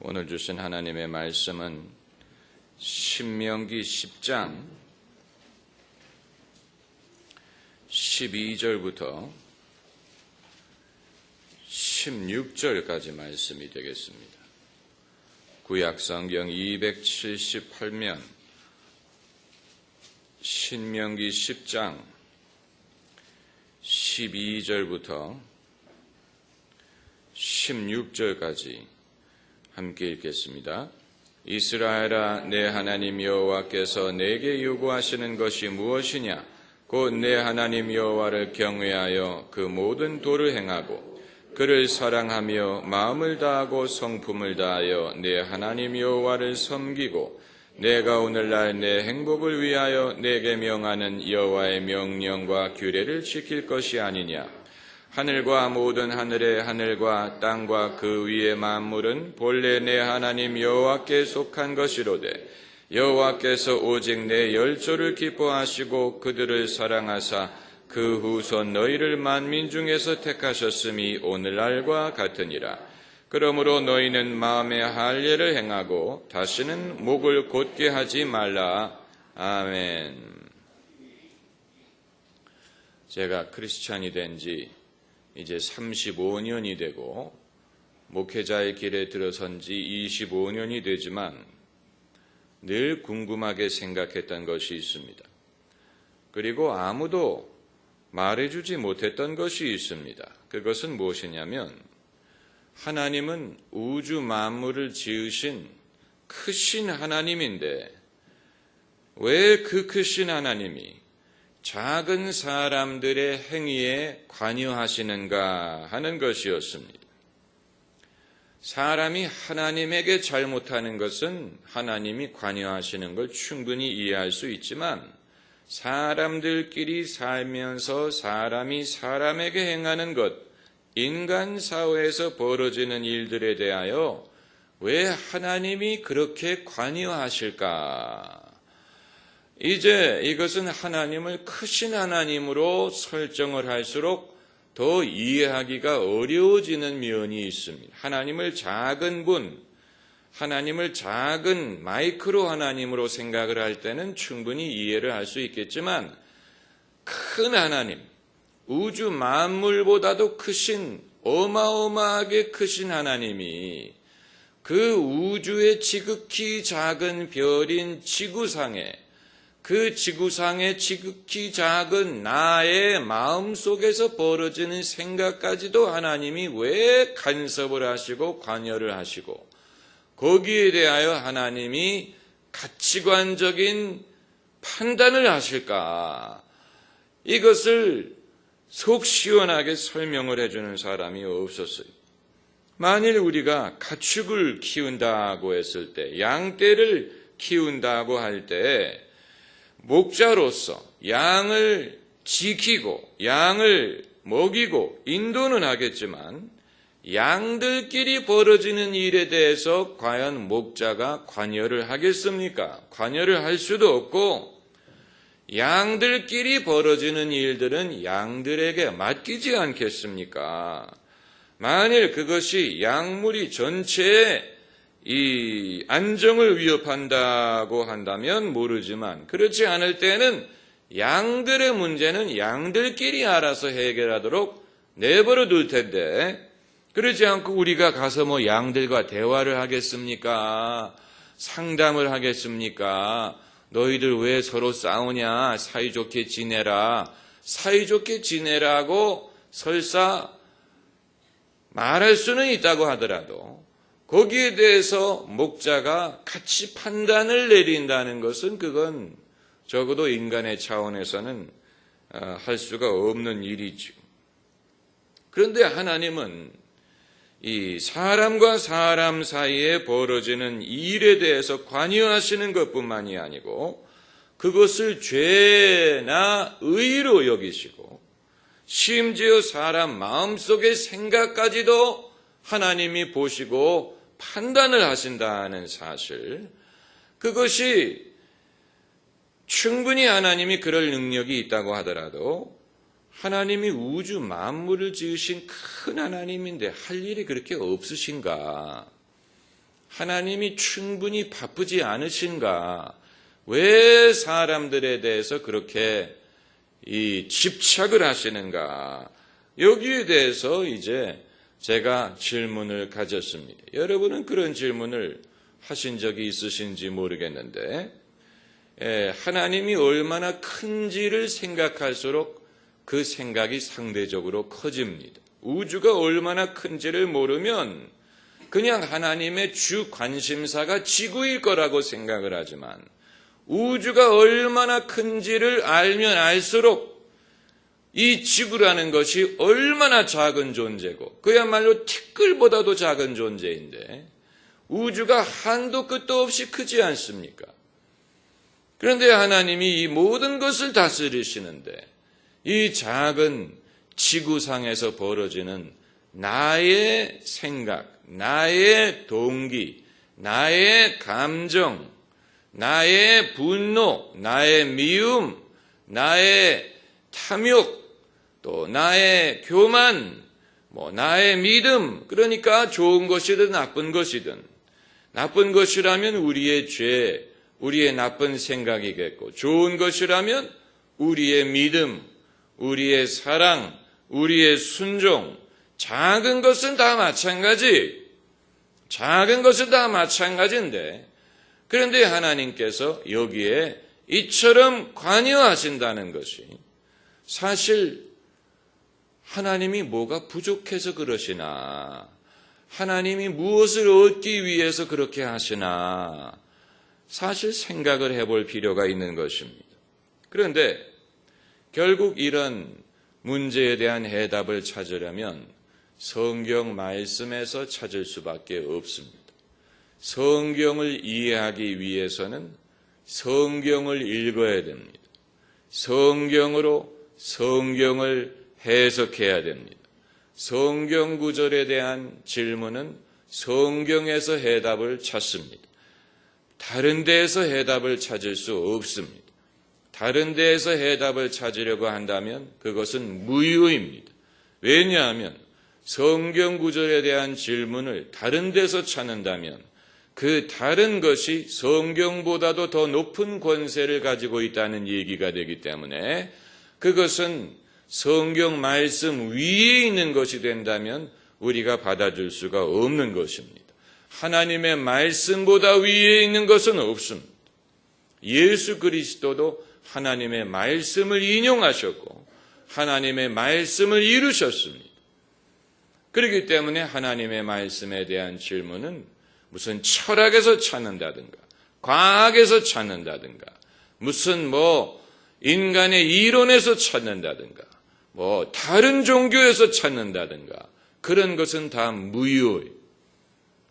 오늘 주신 하나님의 말씀은 신명기 10장 12절부터 16절까지 말씀이 되겠습니다. 구약성경 278면 신명기 10장 12절부터 16절까지 함께 읽겠습니다. 이스라엘아, 내 하나님 여호와께서 내게 요구하시는 것이 무엇이냐? 곧 내 하나님 여호와를 경외하여 그 모든 도를 행하고 그를 사랑하며 마음을 다하고 성품을 다하여 내 하나님 여호와를 섬기고 내가 오늘날 내 행복을 위하여 내게 명하는 여호와의 명령과 규례를 지킬 것이 아니냐? 하늘과 모든 하늘의 하늘과 땅과 그 위의 만물은 본래 내 하나님 여호와께 속한 것이로되 여호와께서 오직 내 열조를 기뻐하시고 그들을 사랑하사 그 후손 너희를 만민 중에서 택하셨음이 오늘날과 같으니라. 그러므로 너희는 마음의 할례를 행하고 다시는 목을 곧게 하지 말라. 아멘. 제가 크리스찬이 된지 이제 35년이 되고 목회자의 길에 들어선 지 25년이 되지만 늘 궁금하게 생각했던 것이 있습니다. 그리고 아무도 말해주지 못했던 것이 있습니다. 그것은 무엇이냐면 하나님은 우주 만물을 지으신 크신 하나님인데 왜 그 크신 하나님이 작은 사람들의 행위에 관여하시는가 하는 것이었습니다. 사람이 하나님에게 잘못하는 것은 하나님이 관여하시는 걸 충분히 이해할 수 있지만 사람들끼리 살면서 사람이 사람에게 행하는 것, 인간 사회에서 벌어지는 일들에 대하여 왜 하나님이 그렇게 관여하실까? 이제 이것은 하나님을 크신 하나님으로 설정을 할수록 더 이해하기가 어려워지는 면이 있습니다. 하나님을 작은 분, 하나님을 작은 마이크로 하나님으로 생각을 할 때는 충분히 이해를 할 수 있겠지만 큰 하나님, 우주 만물보다도 크신, 어마어마하게 크신 하나님이 그 우주의 지극히 작은 별인 지구상에 그 지구상의 지극히 작은 나의 마음속에서 벌어지는 생각까지도 하나님이 왜 간섭을 하시고 관여를 하시고 거기에 대하여 하나님이 가치관적인 판단을 하실까? 이것을 속 시원하게 설명을 해주는 사람이 없었어요. 만일 우리가 가축을 키운다고 했을 때, 양떼를 키운다고 할 때 목자로서 양을 지키고 양을 먹이고 인도는 하겠지만 양들끼리 벌어지는 일에 대해서 과연 목자가 관여를 하겠습니까? 관여를 할 수도 없고 양들끼리 벌어지는 일들은 양들에게 맡기지 않겠습니까? 만일 그것이 양무리 전체에 이 안정을 위협한다고 한다면 모르지만 그렇지 않을 때는 양들의 문제는 양들끼리 알아서 해결하도록 내버려 둘 텐데 그러지 않고 우리가 가서 뭐 양들과 대화를 하겠습니까? 상담을 하겠습니까? 너희들 왜 서로 싸우냐? 사이좋게 지내라. 사이좋게 지내라고 설사 말할 수는 있다고 하더라도 거기에 대해서 목자가 같이 판단을 내린다는 것은 그건 적어도 인간의 차원에서는 할 수가 없는 일이죠. 그런데 하나님은 이 사람과 사람 사이에 벌어지는 일에 대해서 관여하시는 것뿐만이 아니고 그것을 죄나 의로 여기시고 심지어 사람 마음속의 생각까지도 하나님이 보시고 판단을 하신다는 사실, 그것이 충분히 하나님이 그럴 능력이 있다고 하더라도 하나님이 우주 만물을 지으신 큰 하나님인데 할 일이 그렇게 없으신가? 하나님이 충분히 바쁘지 않으신가? 왜 사람들에 대해서 그렇게 집착을 하시는가? 여기에 대해서 이제 제가 질문을 가졌습니다. 여러분은 그런 질문을 하신 적이 있으신지 모르겠는데, 하나님이 얼마나 큰지를 생각할수록 그 생각이 상대적으로 커집니다. 우주가 얼마나 큰지를 모르면 그냥 하나님의 주 관심사가 지구일 거라고 생각을 하지만, 우주가 얼마나 큰지를 알면 알수록 이 지구라는 것이 얼마나 작은 존재고, 그야말로 티끌보다도 작은 존재인데 우주가 한도 끝도 없이 크지 않습니까? 그런데 하나님이 이 모든 것을 다스리시는데, 이 작은 지구상에서 벌어지는 나의 생각, 나의 동기, 나의 감정, 나의 분노, 나의 미움, 나의 탐욕, 또 나의 교만, 나의 믿음, 그러니까 좋은 것이든 나쁜 것이든, 나쁜 것이라면 우리의 죄, 우리의 나쁜 생각이겠고, 좋은 것이라면 우리의 믿음, 우리의 사랑, 우리의 순종, 작은 것은 다 마찬가지. 작은 것은 다 마찬가지인데, 그런데 하나님께서 여기에 이처럼 관여하신다는 것이, 사실 하나님이 뭐가 부족해서 그러시나, 하나님이 무엇을 얻기 위해서 그렇게 하시나, 사실 생각을 해볼 필요가 있는 것입니다. 그런데 결국 이런 문제에 대한 해답을 찾으려면 성경 말씀에서 찾을 수밖에 없습니다. 성경을 이해하기 위해서는 성경을 읽어야 됩니다. 성경으로 성경을 해석해야 됩니다. 성경 구절에 대한 질문은 성경에서 해답을 찾습니다. 다른 데에서 해답을 찾을 수 없습니다. 다른 데에서 해답을 찾으려고 한다면 그것은 무효입니다. 왜냐하면 성경 구절에 대한 질문을 다른 데서 찾는다면 그 다른 것이 성경보다도 더 높은 권세를 가지고 있다는 얘기가 되기 때문에, 그것은 성경 말씀 위에 있는 것이 된다면 우리가 받아줄 수가 없는 것입니다. 하나님의 말씀보다 위에 있는 것은 없습니다. 예수 그리스도도 하나님의 말씀을 인용하셨고 하나님의 말씀을 이루셨습니다. 그렇기 때문에 하나님의 말씀에 대한 질문은 무슨 철학에서 찾는다든가 과학에서 찾는다든가 무슨 인간의 이론에서 찾는다든가 다른 종교에서 찾는다든가 그런 것은 다 무효예요.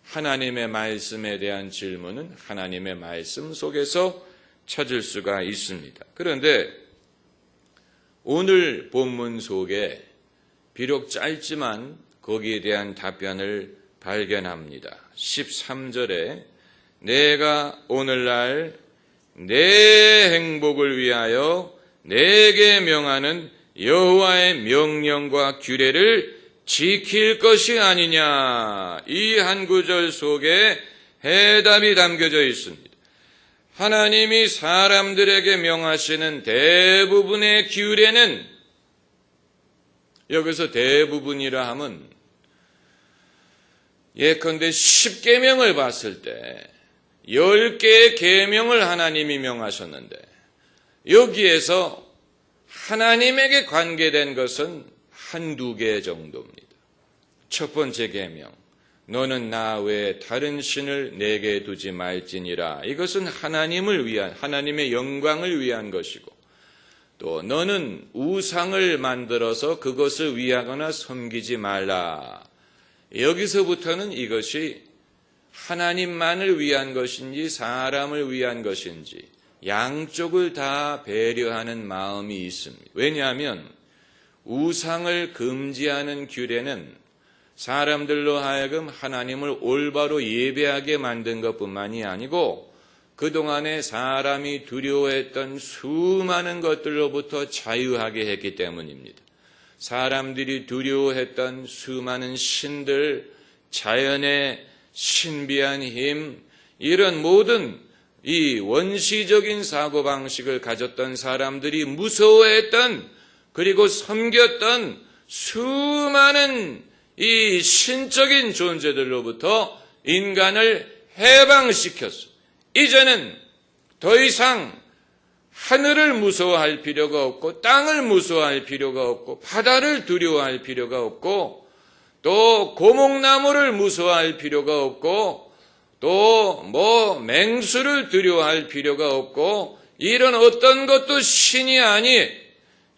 하나님의 말씀에 대한 질문은 하나님의 말씀 속에서 찾을 수가 있습니다. 그런데 오늘 본문 속에 비록 짧지만 거기에 대한 답변을 발견합니다. 13절에 내가 오늘날 내 행복을 위하여 내게 명하는 여호와의 명령과 규례를 지킬 것이 아니냐, 이 한 구절 속에 해답이 담겨져 있습니다. 하나님이 사람들에게 명하시는 대부분의 규례는, 여기서 대부분이라 하면 예컨대 10계명을 봤을 때 10개의 계명을 하나님이 명하셨는데 여기에서 하나님에게 관계된 것은 한두 개 정도입니다. 첫 번째 계명, 너는 나 외에 다른 신을 내게 두지 말지니라. 이것은 하나님을 위한, 하나님의 영광을 위한 것이고, 또 너는 우상을 만들어서 그것을 위하거나 섬기지 말라. 여기서부터는 이것이 하나님만을 위한 것인지 사람을 위한 것인지 양쪽을 다 배려하는 마음이 있습니다. 왜냐하면 우상을 금지하는 규례는 사람들로 하여금 하나님을 올바로 예배하게 만든 것뿐만이 아니고 그동안에 사람이 두려워했던 수많은 것들로부터 자유하게 했기 때문입니다. 사람들이 두려워했던 수많은 신들, 자연의 신비한 힘, 이런 모든 이 원시적인 사고방식을 가졌던 사람들이 무서워했던, 그리고 섬겼던 수많은 이 신적인 존재들로부터 인간을 해방시켰어. 이제는 더 이상 하늘을 무서워할 필요가 없고, 땅을 무서워할 필요가 없고, 바다를 두려워할 필요가 없고, 또 고목나무를 무서워할 필요가 없고, 또 맹수를 두려워할 필요가 없고, 이런 어떤 것도 신이 아니,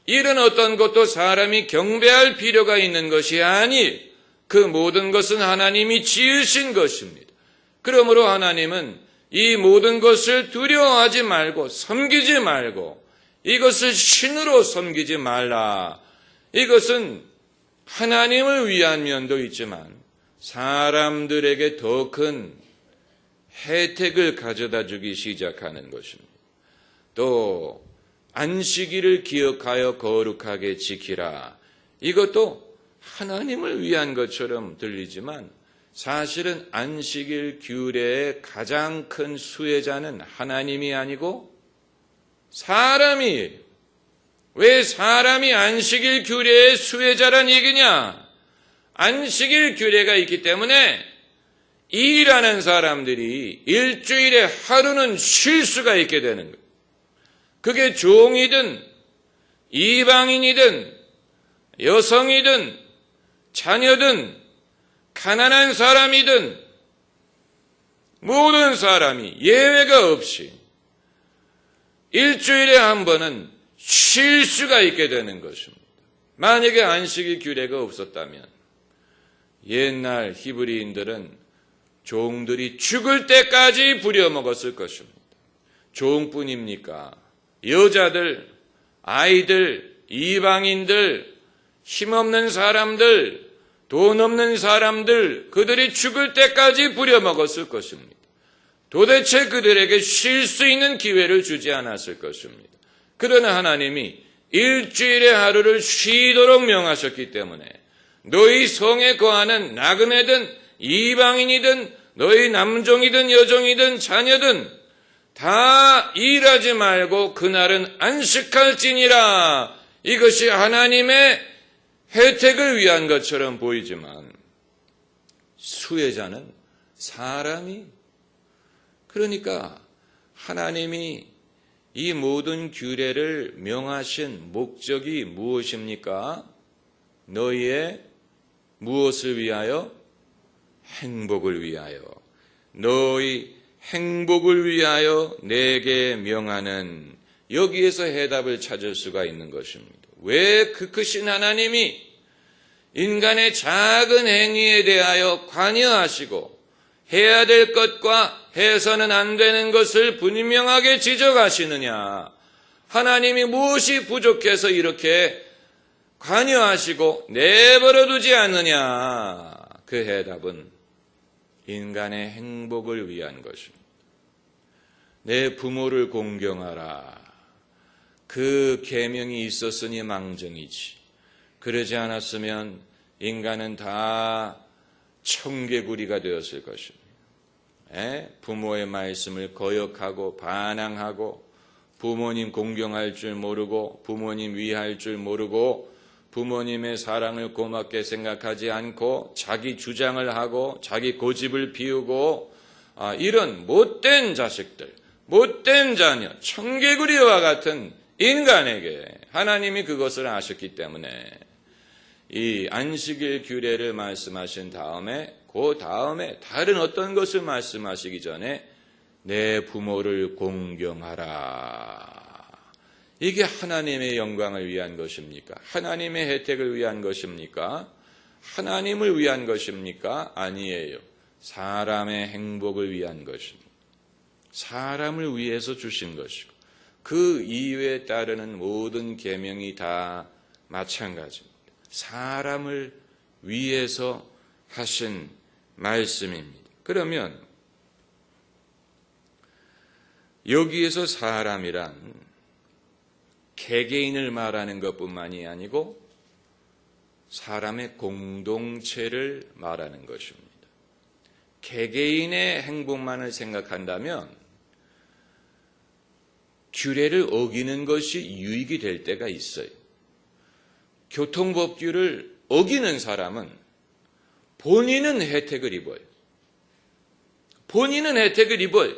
이런 어떤 것도 사람이 경배할 필요가 있는 것이 아니, 그 모든 것은 하나님이 지으신 것입니다. 그러므로 하나님은 이 모든 것을 두려워하지 말고 섬기지 말고 이것을 신으로 섬기지 말라. 이것은 하나님을 위한 면도 있지만 사람들에게 더 큰 혜택을 가져다 주기 시작하는 것입니다. 또 안식일을 기억하여 거룩하게 지키라. 이것도 하나님을 위한 것처럼 들리지만 사실은 안식일 규례의 가장 큰 수혜자는 하나님이 아니고 사람이에요. 왜 사람이 안식일 규례의 수혜자란 얘기냐? 안식일 규례가 있기 때문에 일하는 사람들이 일주일에 하루는 쉴 수가 있게 되는 거예요. 그게 종이든 이방인이든 여성이든 자녀든 가난한 사람이든 모든 사람이 예외가 없이 일주일에 한 번은 쉴 수가 있게 되는 것입니다. 만약에 안식일 규례가 없었다면 옛날 히브리인들은 종들이 죽을 때까지 부려먹었을 것입니다. 종뿐입니까? 여자들, 아이들, 이방인들, 힘없는 사람들, 돈 없는 사람들, 그들이 죽을 때까지 부려먹었을 것입니다. 도대체 그들에게 쉴 수 있는 기회를 주지 않았을 것입니다. 그러나 하나님이 일주일에 하루를 쉬도록 명하셨기 때문에 너희 성에 거하는 나그네든 이방인이든 너희 남종이든 여종이든 자녀든 다 일하지 말고 그날은 안식할지니라. 이것이 하나님의 혜택을 위한 것처럼 보이지만 수혜자는 사람이, 그러니까 하나님이 이 모든 규례를 명하신 목적이 무엇입니까? 너희의 무엇을 위하여? 행복을 위하여. 너희 행복을 위하여 내게 명하는, 여기에서 해답을 찾을 수가 있는 것입니다. 왜 그 크신 하나님이 인간의 작은 행위에 대하여 관여하시고 해야 될 것과 해서는 안 되는 것을 분명하게 지적하시느냐? 하나님이 무엇이 부족해서 이렇게 관여하시고 내버려 두지 않느냐? 그 해답은 인간의 행복을 위한 것입니다. 내 부모를 공경하라. 그 계명이 있었으니 망정이지. 그러지 않았으면 인간은 다 청개구리가 되었을 것입니다. 부모의 말씀을 거역하고 반항하고 부모님 공경할 줄 모르고 부모님 위할 줄 모르고 부모님의 사랑을 고맙게 생각하지 않고 자기 주장을 하고 자기 고집을 피우고 이런 못된 자식들, 못된 자녀, 청개구리와 같은 인간에게 하나님이 그것을 아셨기 때문에 이 안식일 규례를 말씀하신 다음에 그 다음에 다른 어떤 것을 말씀하시기 전에 내 부모를 공경하라. 이게 하나님의 영광을 위한 것입니까? 하나님의 혜택을 위한 것입니까? 하나님을 위한 것입니까? 아니에요. 사람의 행복을 위한 것입니다. 사람을 위해서 주신 것이고 그 이유에 따르는 모든 계명이 다 마찬가지입니다. 사람을 위해서 하신 말씀입니다. 그러면 여기에서 사람이란 개개인을 말하는 것뿐만이 아니고 사람의 공동체를 말하는 것입니다. 개개인의 행복만을 생각한다면 규례를 어기는 것이 유익이 될 때가 있어요. 교통법규를 어기는 사람은 본인은 혜택을 입어요. 본인은 혜택을 입어요.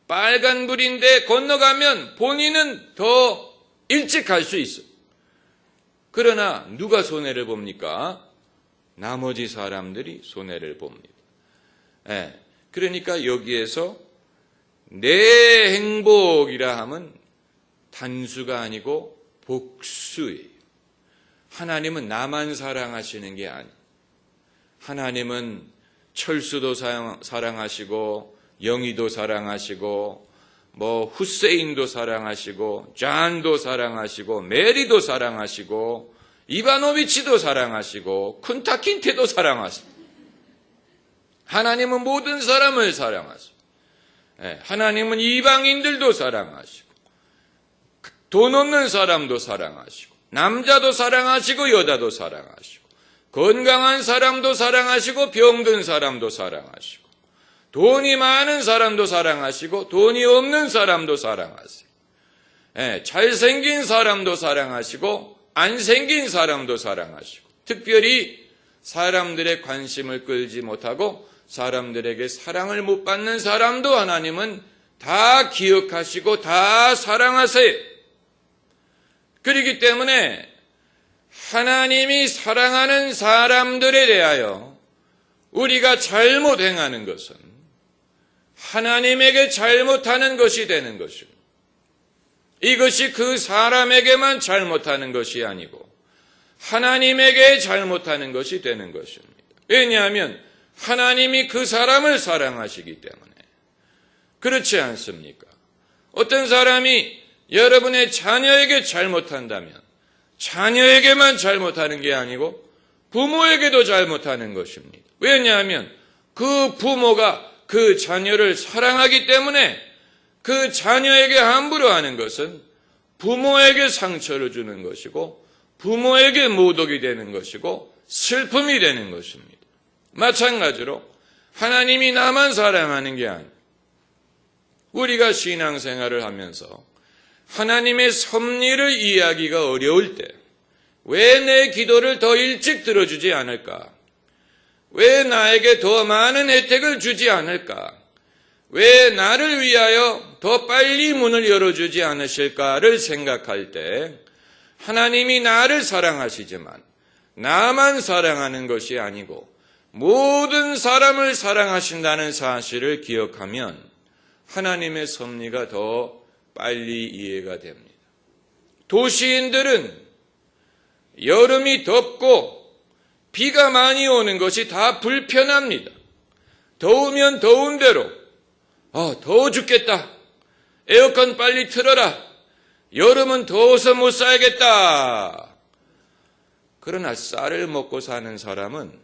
빨간불인데 건너가면 본인은 더 일찍 갈 수 있어요. 그러나 누가 손해를 봅니까? 나머지 사람들이 손해를 봅니다. 그러니까 여기에서 내 행복이라 하면 단수가 아니고 복수예요. 하나님은 나만 사랑하시는 게 아니에요. 하나님은 철수도 사랑하시고 영희도 사랑하시고 후세인도 사랑하시고 존도 사랑하시고 메리도 사랑하시고 이바노비치도 사랑하시고 쿤타킨테도 사랑하시고 하나님은 모든 사람을 사랑하시고 하나님은 이방인들도 사랑하시고 돈 없는 사람도 사랑하시고 남자도 사랑하시고 여자도 사랑하시고 건강한 사람도 사랑하시고 병든 사람도 사랑하시고 돈이 많은 사람도 사랑하시고 돈이 없는 사람도 사랑하세요. 잘생긴 사람도 사랑하시고 안 생긴 사람도 사랑하시고 특별히 사람들의 관심을 끌지 못하고 사람들에게 사랑을 못 받는 사람도 하나님은 다 기억하시고 다 사랑하세요. 그렇기 때문에 하나님이 사랑하는 사람들에 대하여 우리가 잘못 행하는 것은 하나님에게 잘못하는 것이 되는 것입니다. 이것이 그 사람에게만 잘못하는 것이 아니고 하나님에게 잘못하는 것이 되는 것입니다. 왜냐하면 하나님이 그 사람을 사랑하시기 때문에. 그렇지 않습니까? 어떤 사람이 여러분의 자녀에게 잘못한다면 자녀에게만 잘못하는 게 아니고 부모에게도 잘못하는 것입니다. 왜냐하면 그 부모가 그 자녀를 사랑하기 때문에 그 자녀에게 함부로 하는 것은 부모에게 상처를 주는 것이고 부모에게 모독이 되는 것이고 슬픔이 되는 것입니다. 마찬가지로 하나님이 나만 사랑하는 게 아니고 우리가 신앙생활을 하면서 하나님의 섭리를 이해하기가 어려울 때 왜 내 기도를 더 일찍 들어주지 않을까? 왜 나에게 더 많은 혜택을 주지 않을까? 왜 나를 위하여 더 빨리 문을 열어주지 않으실까를 생각할 때 하나님이 나를 사랑하시지만 나만 사랑하는 것이 아니고 모든 사람을 사랑하신다는 사실을 기억하면 하나님의 섭리가 더 빨리 이해가 됩니다. 도시인들은 여름이 덥고 비가 많이 오는 것이 다 불편합니다. 더우면 더운 대로 더워 죽겠다. 에어컨 빨리 틀어라. 여름은 더워서 못 살겠다. 그러나 쌀을 먹고 사는 사람은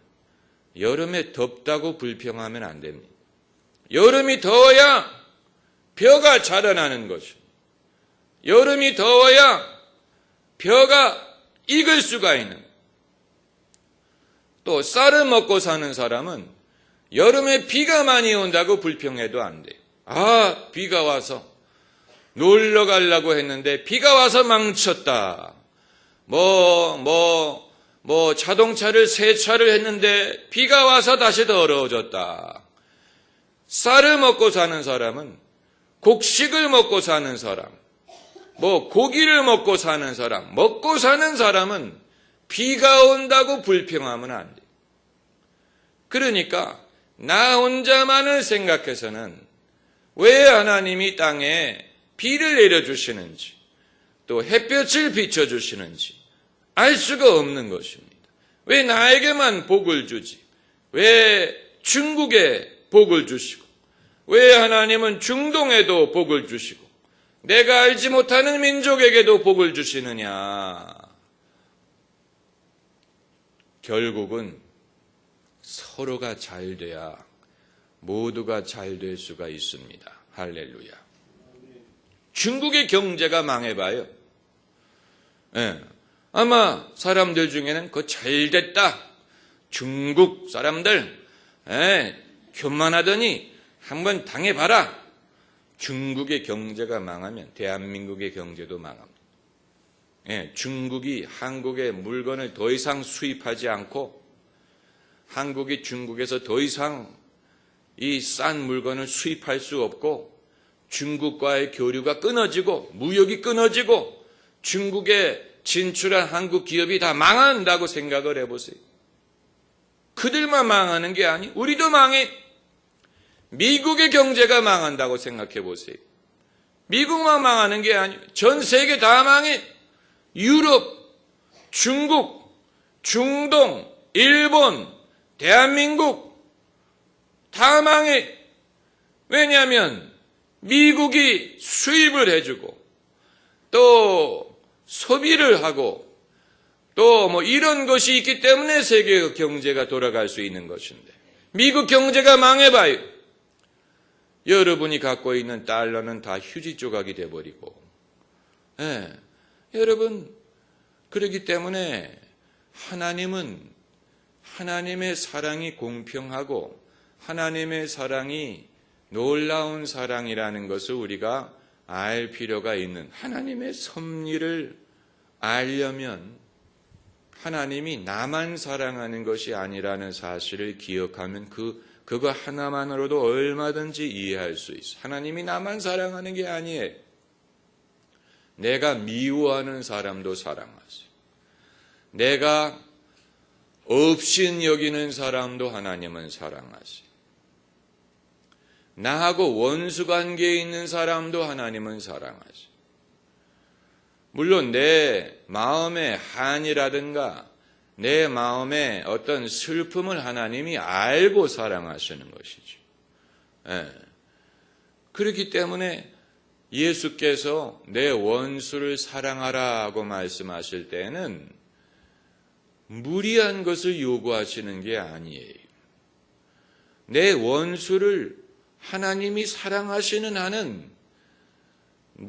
여름에 덥다고 불평하면 안 됩니다. 여름이 더워야 벼가 자라나는 것입니다. 여름이 더워야 벼가 익을 수가 있는. 또 쌀을 먹고 사는 사람은 여름에 비가 많이 온다고 불평해도 안 돼요. 비가 와서 놀러 가려고 했는데 비가 와서 망쳤다. 자동차를 세차를 했는데 비가 와서 다시 더러워졌다. 쌀을 먹고 사는 사람은 곡식을 먹고 사는 사람, 고기를 먹고 사는 사람, 먹고 사는 사람은 비가 온다고 불평하면 안 돼요. 그러니까 나 혼자만을 생각해서는 왜 하나님이 땅에 비를 내려주시는지 또 햇볕을 비춰주시는지 알 수가 없는 것입니다. 왜 나에게만 복을 주지? 왜 중국에 복을 주시고 왜 하나님은 중동에도 복을 주시고 내가 알지 못하는 민족에게도 복을 주시느냐? 결국은 서로가 잘 돼야 모두가 잘 될 수가 있습니다. 할렐루야. 중국의 경제가 망해봐요. 아마 사람들 중에는 그 잘 됐다. 중국 사람들 교만하더니 한번 당해봐라. 중국의 경제가 망하면 대한민국의 경제도 망합니다. 예, 중국이 한국의 물건을 더 이상 수입하지 않고 한국이 중국에서 더 이상 이 싼 물건을 수입할 수 없고 중국과의 교류가 끊어지고 무역이 끊어지고 중국에 진출한 한국 기업이 다 망한다고 생각을 해보세요. 그들만 망하는 게 아니 우리도 망해. 미국의 경제가 망한다고 생각해 보세요. 미국만 망하는 게 아니에요. 전 세계 다 망해. 유럽, 중국, 중동, 일본, 대한민국 다 망해. 왜냐하면 미국이 수입을 해주고 또 소비를 하고 또 뭐 이런 것이 있기 때문에 세계 경제가 돌아갈 수 있는 것인데 미국 경제가 망해봐요. 여러분이 갖고 있는 달러는 다 휴지 조각이 돼버리고, 예, 여러분 그렇기 때문에 하나님은 하나님의 사랑이 공평하고 하나님의 사랑이 놀라운 사랑이라는 것을 우리가 알 필요가 있는 하나님의 섭리를 알려면 하나님이 나만 사랑하는 것이 아니라는 사실을 기억하면 그거 하나만으로도 얼마든지 이해할 수 있어. 하나님이 나만 사랑하는 게 아니에요. 내가 미워하는 사람도 사랑하세요. 내가 없인 여기는 사람도 하나님은 사랑하세요. 나하고 원수 관계에 있는 사람도 하나님은 사랑하세요. 물론 내 마음의 한이라든가 내 마음에 어떤 슬픔을 하나님이 알고 사랑하시는 것이죠. 예. 그렇기 때문에 예수께서 내 원수를 사랑하라고 말씀하실 때는 무리한 것을 요구하시는 게 아니에요. 내 원수를 하나님이 사랑하시는 한은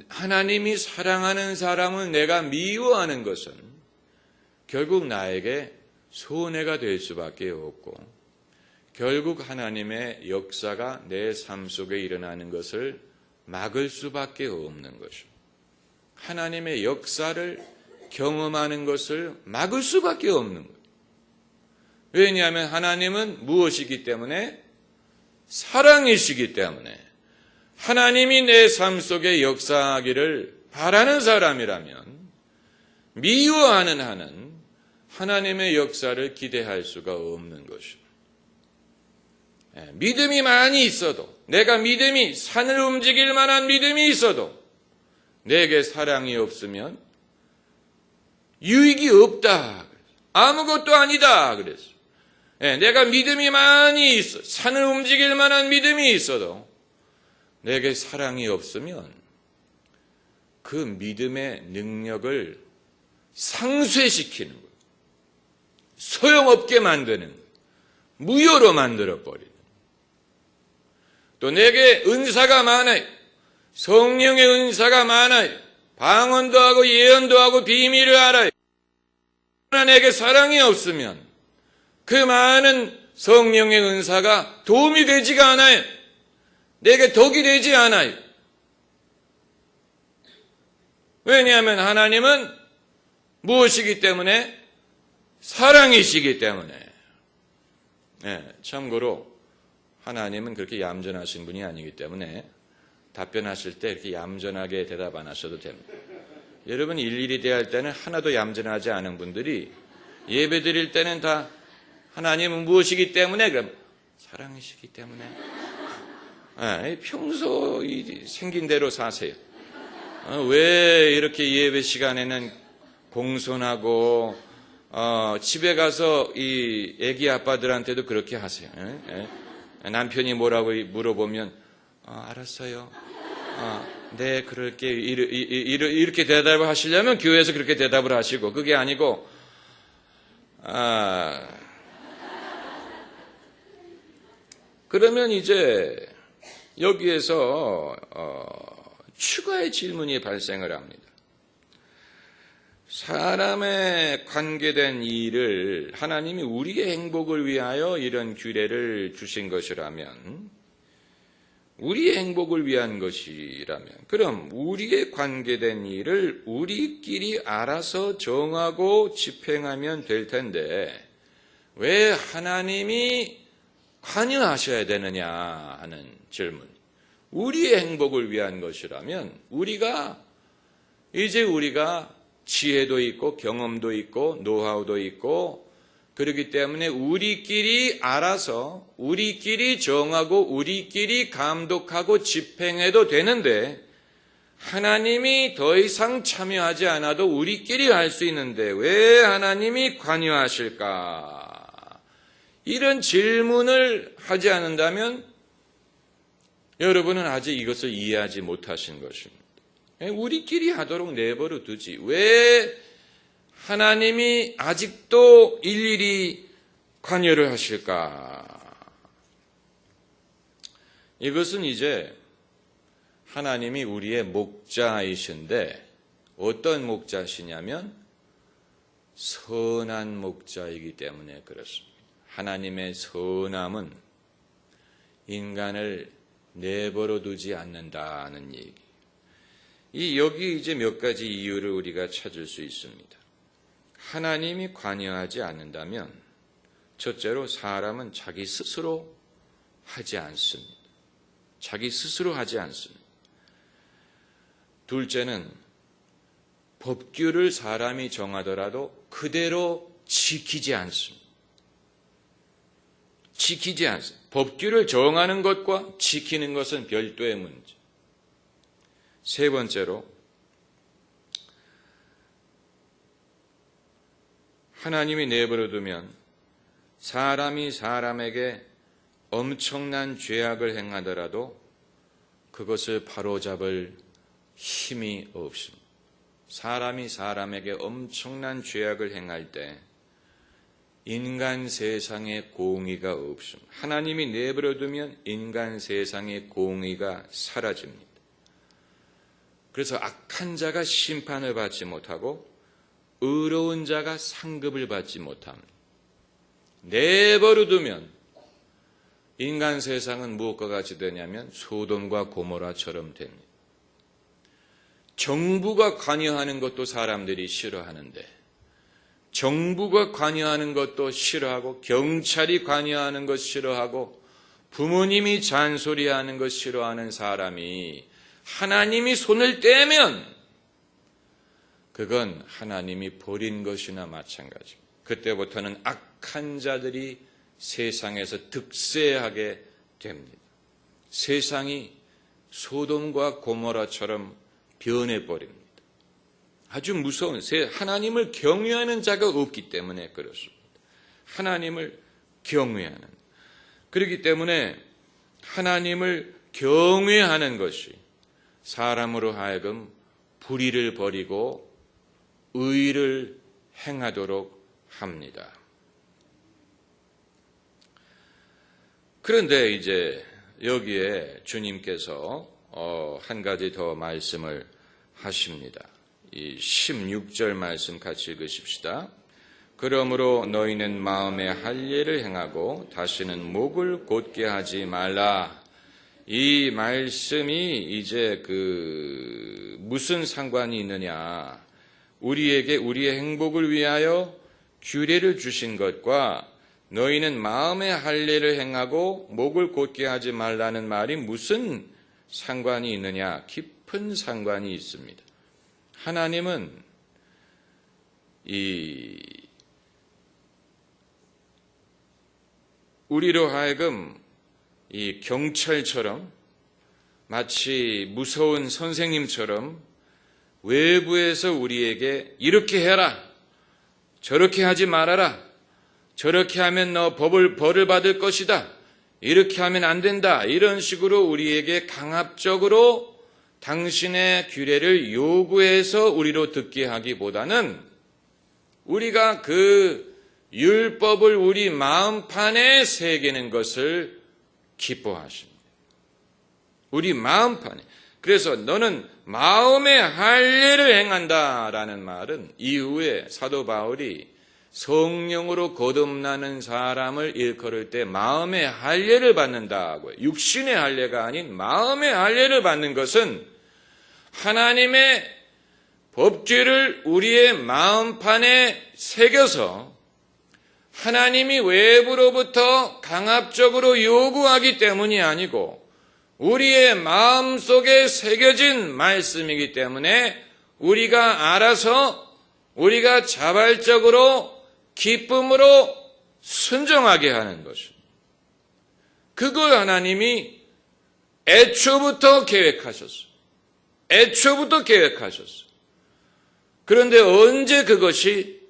하나님이 사랑하는 사람을 내가 미워하는 것은 결국 나에게 손해가 될 수밖에 없고 결국 하나님의 역사가 내 삶 속에 일어나는 것을 막을 수밖에 없는 것이죠. 하나님의 역사를 경험하는 것을 막을 수밖에 없는 거예요. 왜냐하면 하나님은 무엇이기 때문에? 사랑이시기 때문에 하나님이 내 삶 속에 역사하기를 바라는 사람이라면 미워하는 한은 하나님의 역사를 기대할 수가 없는 것입니다. 믿음이 많이 있어도 내가 믿음이 산을 움직일 만한 믿음이 있어도 내게 사랑이 없으면 유익이 없다. 아무것도 아니다. 그랬어요. 내가 믿음이 많이 있어 산을 움직일 만한 믿음이 있어도 내게 사랑이 없으면 그 믿음의 능력을 상쇄시키는 거예요. 소용없게 만드는 거예요. 무효로 만들어버리는. 또 내게 은사가 많아요. 성령의 은사가 많아요. 방언도 하고 예언도 하고 비밀을 알아요. 그러나 내게 사랑이 없으면 그 많은 성령의 은사가 도움이 되지가 않아요. 내게 덕이 되지 않아요. 왜냐하면 하나님은 무엇이기 때문에? 사랑이시기 때문에. 참고로 하나님은 그렇게 얌전하신 분이 아니기 때문에 답변하실 때 이렇게 얌전하게 대답 안 하셔도 됩니다. 여러분 일일이 대할 때는 하나도 얌전하지 않은 분들이 예배 드릴 때는 다 하나님은 무엇이기 때문에? 그럼 사랑이시기 때문에. 평소 생긴 대로 사세요. 왜 이렇게 예배 시간에는 공손하고 집에 가서 이 애기 아빠들한테도 그렇게 하세요. 남편이 뭐라고 물어보면 알았어요. 네, 그렇게 이렇게 대답을 하시려면 교회에서 그렇게 대답을 하시고 그게 아니고 그러면 이제 여기에서 추가의 질문이 발생을 합니다. 사람에 관계된 일을 하나님이 우리의 행복을 위하여 이런 규례를 주신 것이라면, 우리의 행복을 위한 것이라면, 그럼 우리에 관계된 일을 우리끼리 알아서 정하고 집행하면 될 텐데 왜 하나님이 관여하셔야 되느냐 하는 질문. 우리의 행복을 위한 것이라면 우리가 지혜도 있고 경험도 있고 노하우도 있고 그렇기 때문에 우리끼리 알아서 우리끼리 정하고 우리끼리 감독하고 집행해도 되는데 하나님이 더 이상 참여하지 않아도 우리끼리 할 수 있는데 왜 하나님이 관여하실까? 이런 질문을 하지 않는다면 여러분은 아직 이것을 이해하지 못하신 것입니다. 우리끼리 하도록 내버려 두지. 왜 하나님이 아직도 일일이 관여를 하실까? 이것은 이제 하나님이 우리의 목자이신데 어떤 목자시냐면 선한 목자이기 때문에 그렇습니다. 하나님의 선함은 인간을 내버려 두지 않는다는 얘기. 여기 이제 몇 가지 이유를 우리가 찾을 수 있습니다. 하나님이 관여하지 않는다면 첫째로 사람은 자기 스스로 하지 않습니다. 자기 스스로 하지 않습니다. 둘째는 법규를 사람이 정하더라도 그대로 지키지 않습니다. 지키지 않습니다. 법규를 정하는 것과 지키는 것은 별도의 문제. 세 번째로 하나님이 내버려 두면 사람이 사람에게 엄청난 죄악을 행하더라도 그것을 바로잡을 힘이 없습니다. 사람이 사람에게 엄청난 죄악을 행할 때 인간 세상에 공의가 없습니다. 하나님이 내버려 두면 인간 세상의 공의가 사라집니다. 그래서 악한 자가 심판을 받지 못하고 의로운 자가 상급을 받지 못합니다. 내버려 두면 인간 세상은 무엇과 같이 되냐면 소돔과 고모라처럼 됩니다. 정부가 관여하는 것도 사람들이 싫어하는데 정부가 관여하는 것도 싫어하고 경찰이 관여하는 것 싫어하고 부모님이 잔소리하는 것 싫어하는 사람이 하나님이 손을 떼면 그건 하나님이 버린 것이나 마찬가지입니다. 그때부터는 악한 자들이 세상에서 득세하게 됩니다. 세상이 소돔과 고모라처럼 변해버립니다. 아주 무서운 하나님을 경외하는 자가 없기 때문에 그렇습니다. 하나님을 경외하는. 그렇기 때문에 하나님을 경외하는 것이 사람으로 하여금 불의를 버리고 의를 행하도록 합니다. 그런데 이제 여기에 주님께서 한 가지 더 말씀을 하십니다. 이 16절 말씀 같이 읽으십시다. 그러므로 너희는 마음에 할 일을 행하고 다시는 목을 곧게 하지 말라. 이 말씀이 이제 무슨 상관이 있느냐? 우리에게 우리의 행복을 위하여 규례를 주신 것과 너희는 마음에 할 일을 행하고 목을 곧게 하지 말라는 말이 무슨 상관이 있느냐? 깊은 상관이 있습니다. 하나님은 우리로 하여금 이 경찰처럼 마치 무서운 선생님처럼 외부에서 우리에게 이렇게 해라, 저렇게 하지 말아라, 저렇게 하면 너 벌을 받을 것이다, 이렇게 하면 안 된다, 이런 식으로 우리에게 강압적으로 당신의 규례를 요구해서 우리로 듣게 하기보다는 우리가 그 율법을 우리 마음판에 새기는 것을 기뻐하십니다. 우리 마음판에. 그래서 너는 마음의 할례를 행한다라는 말은 이후에 사도 바울이 성령으로 거듭나는 사람을 일컬을 때 마음의 할례를 받는다고요. 육신의 할례가 아닌 마음의 할례를 받는 것은 하나님의 법규를 우리의 마음판에 새겨서 하나님이 외부로부터 강압적으로 요구하기 때문이 아니고 우리의 마음속에 새겨진 말씀이기 때문에 우리가 알아서 우리가 자발적으로 기쁨으로 순종하게 하는 것입니다. 그걸 하나님이 애초부터 계획하셨어요. 애초부터 계획하셨어요. 그런데 언제 그것이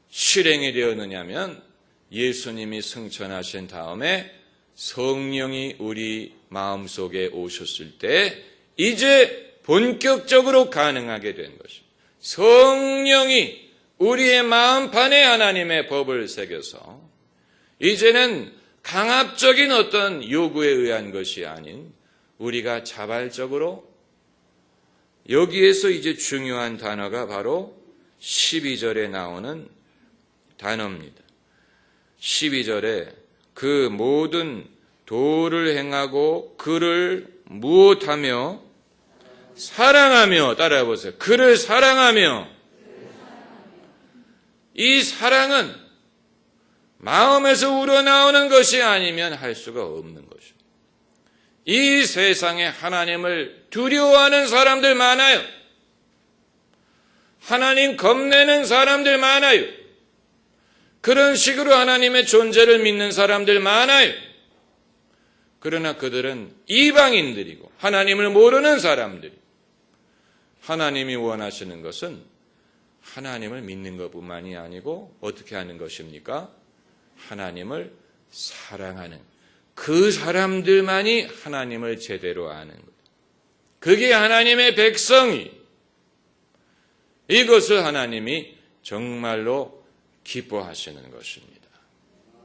실행이 되었느냐면 예수님이 승천하신 다음에 성령이 우리 마음속에 오셨을 때 이제 본격적으로 가능하게 된 것입니다. 성령이 우리의 마음판에 하나님의 법을 새겨서 이제는 강압적인 어떤 요구에 의한 것이 아닌 우리가 자발적으로 여기에서 이제 중요한 단어가 바로 12절에 나오는 단어입니다. 12절에 그 모든 도를 행하고 그를 무엇하며 사랑하며 따라해 보세요. 그를 사랑하며 이 사랑은 마음에서 우러나오는 것이 아니면 할 수가 없는 것입니다. 이 세상에 하나님을 두려워하는 사람들 많아요. 하나님 겁내는 사람들 많아요. 그런 식으로 하나님의 존재를 믿는 사람들 많아요. 그러나 그들은 이방인들이고 하나님을 모르는 사람들이 하나님이 원하시는 것은 하나님을 믿는 것뿐만이 아니고 어떻게 하는 것입니까? 하나님을 사랑하는 그 사람들만이 하나님을 제대로 아는 것. 그게 하나님의 백성이 이것을 하나님이 정말로 기뻐하시는 것입니다.